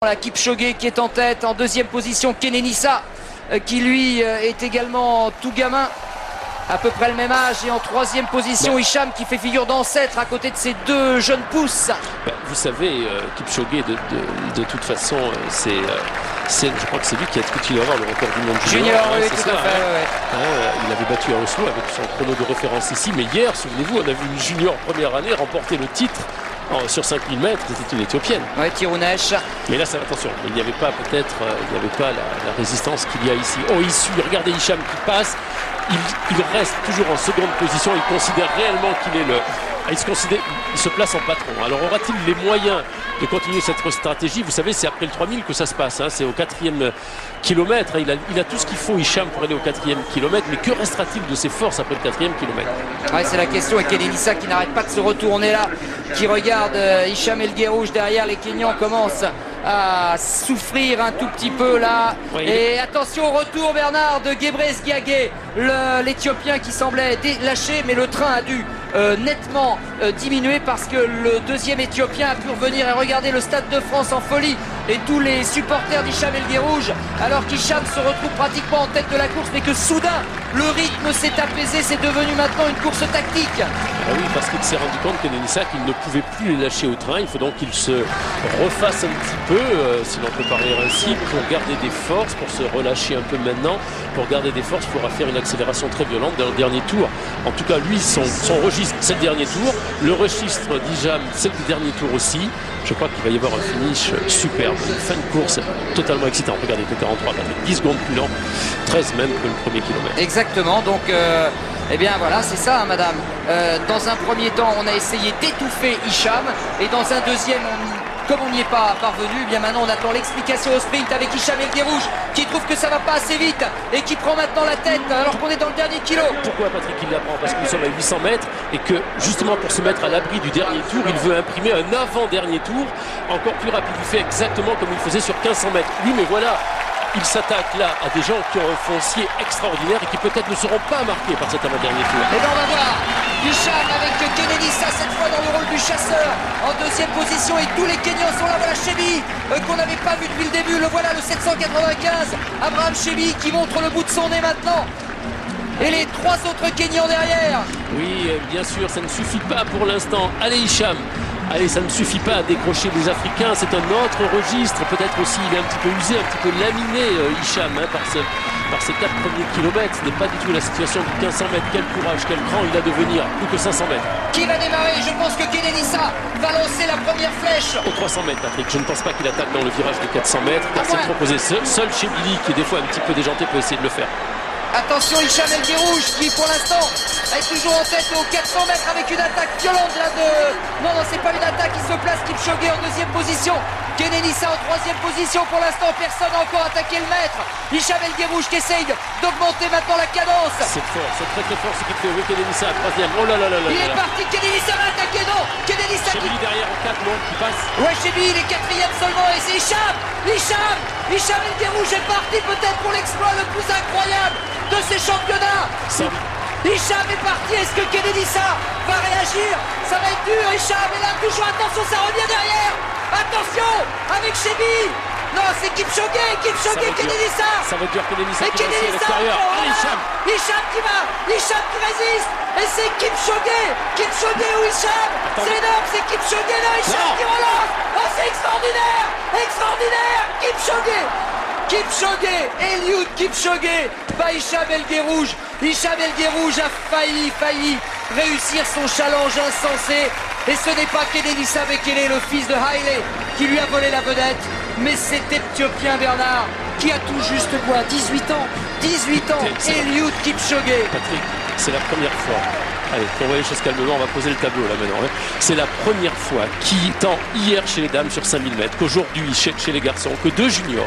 La Kipchoge qui est en tête, en deuxième position Kenenisa qui lui est également tout gamin, à peu près le même âge, et en troisième position Hicham qui fait figure d'ancêtre à côté de ces deux jeunes pousses. Vous savez, Kipchoge de toute façon je crois que c'est lui qui a discuté le record du monde junior. Oui, tout à fait. Il avait battu à Oslo avec son chrono de référence ici, mais hier, souvenez-vous, on a vu une junior première année remporter le titre sur 5000 mètres, c'était une Éthiopienne. Oui, Tirounesh. Mais là, attention, il n'y avait pas la résistance qu'il y a ici. Oh, regardez Hicham qui passe, il reste toujours en seconde position, il considère réellement qu'il est il se place en patron. Alors aura-t-il les moyens de continuer cette stratégie? Vous savez, c'est après le 3000 que ça se passe, c'est au 4e kilomètre. Il a tout ce qu'il faut, Hicham, pour aller au 4e kilomètre, mais que restera-t-il de ses forces après le 4e kilomètre? Ouais, c'est la question, et Kenenisa qui n'arrête pas de se retourner là, qui regarde Hicham El Guerrouj derrière. Les Kenyans commencent à souffrir un tout petit peu là. Oui, et attention au retour, Bernard, de Gebrez Giagé, l'Éthiopien qui semblait lâché, mais le train a dû nettement diminuer parce que le deuxième Éthiopien a pu revenir. Et regarder le Stade de France en folie et tous les supporters d'Hicham El Guerrouj, alors qu'Hicham se retrouve pratiquement en tête de la course, mais que soudain le rythme s'est apaisé, c'est devenu maintenant une course tactique. Ah oui, parce qu'il s'est rendu compte, Kenenisa, qu'il ne pouvait plus les lâcher au train. Il faut donc qu'il se refasse un petit peu, si l'on peut parler ainsi, pour garder des forces, pour se relâcher un peu maintenant. Pour garder des forces, il faudra faire une accélération très violente dans le dernier tour. En tout cas, lui, son registre, c'est le dernier tour. Le registre d'Hicham, c'est le dernier tour aussi. Je crois qu'il va y avoir un finish superbe. Une fin de course totalement excitante. Regardez, que 43, 10 secondes plus lent, 13 même que le premier kilomètre. Exactement, donc eh bien voilà, c'est ça, madame. Dans un premier temps, on a essayé d'étouffer Hicham, et dans un deuxième, comme on n'y est pas parvenu, eh bien maintenant on attend l'explication au sprint avec Hicham El Guerrouj qui trouve que ça va pas assez vite et qui prend maintenant la tête alors qu'on est dans le dernier kilo. Pourquoi Patrick il la prend? Parce que nous sommes à 800 mètres et que justement pour se mettre à l'abri du dernier tour, il veut imprimer un avant-dernier tour encore plus rapide. Il fait exactement comme il faisait sur 1500 mètres. Oui, mais voilà, il s'attaque là à des gens qui ont un foncier extraordinaire et qui peut-être ne seront pas marqués par cet avant-dernier tour. Et bien on va voir Hicham avec Kenenisa cette fois dans le rôle du chasseur en deuxième position, et tous les Kenyans sont là. Voilà Chebi qu'on n'avait pas vu depuis le début, le voilà, le 795 Abraham Chebi qui montre le bout de son nez maintenant, et les trois autres Kenyans derrière. Oui, bien sûr, ça ne suffit pas pour l'instant. Allez Hicham, allez, ça ne suffit pas à décrocher les Africains, c'est un autre registre. Peut-être aussi il est un petit peu usé, un petit peu laminé Hicham par ces 4 premiers kilomètres. Ce n'est pas du tout la situation du 1500 mètres. Quel courage, quel cran il a de venir, plus que 500 mètres. Qui va démarrer? Je pense que Kenenisa va lancer la première flèche. Au 300 mètres, Patrick, je ne pense pas qu'il attaque dans le virage des 400 mètres, car c'est trop posé. Seul chez Billy, qui est des fois un petit peu déjanté, peut essayer de le faire. Attention Hicham El Guerrouj qui pour l'instant est toujours en tête aux 400 mètres avec une attaque violente là de... Non, c'est pas une attaque, il se place. Kipchoge en deuxième position, Kenenisa en troisième position. Pour l'instant, personne n'a encore attaqué le maître. Hicham El Guerrouj qui essaye d'augmenter maintenant la cadence. C'est fort, c'est très fort ce qu'il fait. Oui, Kenenisa, troisième. Oh là là là là. Il est parti, Kenenisa va attaquer, non. Kenenisa qui... derrière en 4, non, qui passe. Ouais, Chebi, il est quatrième seulement, et c'est Hicham El Guerrouj est parti peut-être pour l'exploit le plus incroyable de ces championnats. Hicham est parti. Est-ce que Kenenisa va réagir? Ça va être dur. Hicham est là toujours, attention, ça revient derrière. Attention avec Chebi. Non, c'est Kipchoge, Kenenisa. Ça va être dur, Kenenisa qui à l'extérieur. Hicham qui résiste. Et c'est Kipchoge ou Hicham. C'est énorme, c'est Kipchoge, non, Hicham qui relance. Oh, c'est extraordinaire. Kipchoge, Eliud Kipchoge, pas Hicham El Guerrouj. Hicham El Guerrouj a failli réussir son challenge insensé. Et ce n'est pas Kenenisa Bekele, le fils de Haile, qui lui a volé la vedette, mais cet Éthiopien, Bernard, qui a tout juste quoi, 18 ans, Eliud Kipchoge. Patrick, c'est la première fois. Allez, pour voir les choses calmement, on va poser le tableau là maintenant. C'est la première fois tant hier chez les dames sur 5000 mètres qu'aujourd'hui chez les garçons, que deux juniors